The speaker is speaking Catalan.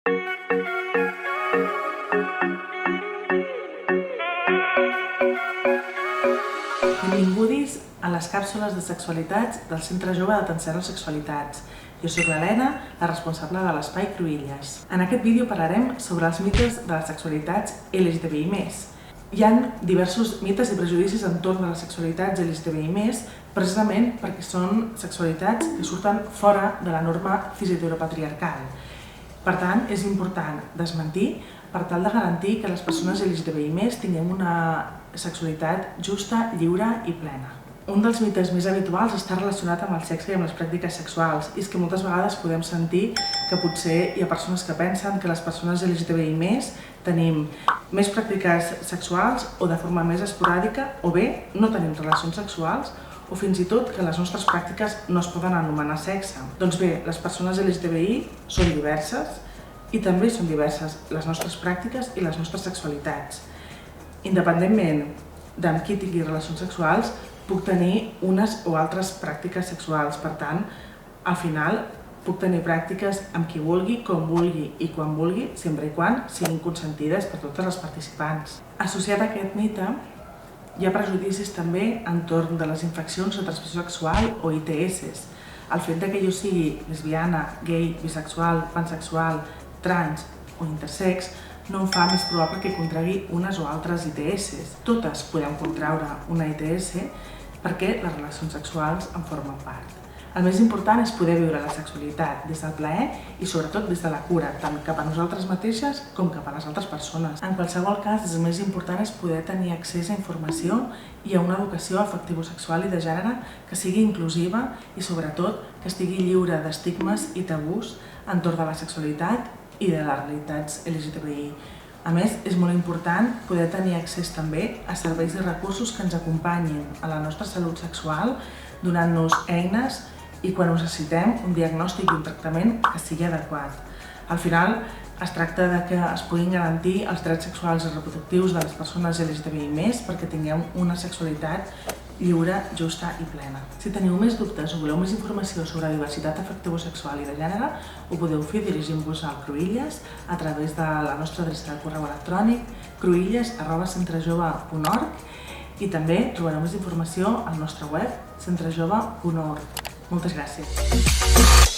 Benvinguts a les càpsules de sexualitats del Centre Jove d'Atenció a les Sexualitats. Jo soc l'Helena, la responsable de l'Espai Cruïlles. En aquest vídeo parlarem sobre els mites de les sexualitats LGTBI+. Hi ha diversos mites i prejudicis entorn de les sexualitats LGTBI+, precisament perquè són sexualitats que surten fora de la norma cis-heteropatriarcal. Per tant, és important desmentir per tal de garantir que les persones LGTBI+ tinguem una sexualitat justa, lliure i plena. Un dels mites més habituals està relacionat amb el sexe i amb les pràctiques sexuals, i és que moltes vegades podem sentir que potser hi ha persones que pensen que les persones LGTBI+ tenim més pràctiques sexuals o de forma més esporàdica, o bé no tenim relacions sexuals, o fins i tot que les nostres pràctiques no es poden anomenar sexe. Doncs bé, les persones LGTBI són diverses i també són diverses les nostres pràctiques i les nostres sexualitats. Independentment d'amb qui tingui relacions sexuals, puc tenir unes o altres pràctiques sexuals. Per tant, al final, puc tenir pràctiques amb qui vulgui, com vulgui i quan vulgui, sempre i quan siguin consentides per totes les participants. Associat a aquest mite, hi ha prejudicis també entorn de les infeccions de transmissió sexual o ITS. El fet que jo sigui lesbiana, gay, bisexual, pansexual, trans o intersex no em fa més probable que contragui unes o altres ITS. Totes podem contraure una ITS perquè les relacions sexuals en formen part. El més important és poder viure la sexualitat des del plaer i sobretot des de la cura, tant cap a nosaltres mateixes com cap a les altres persones. En qualsevol cas, el més important és poder tenir accés a informació i a una educació afectivosexual i de gènere que sigui inclusiva i sobretot que estigui lliure d'estigmes i tabús entorn de la sexualitat i de les realitats LGTBI. A més, és molt important poder tenir accés també a serveis i recursos que ens acompanyin a la nostra salut sexual, donant-nos eines i, quan ho necessitem, un diagnòstic i un tractament que sigui adequat. Al final, es tracta de que es puguin garantir els drets sexuals i reproductius de les persones LGTBI+, perquè tinguem una sexualitat lliure, justa i plena. Si teniu més dubtes o voleu més informació sobre diversitat afectivosexual i de gènere, ho podeu fer dirigint-vos al Cruïlles a través de la nostra adreça de correu electrònic cruïlles@centrejove.org, i també trobareu més informació al nostre web centrejove.org. Moltes gràcies.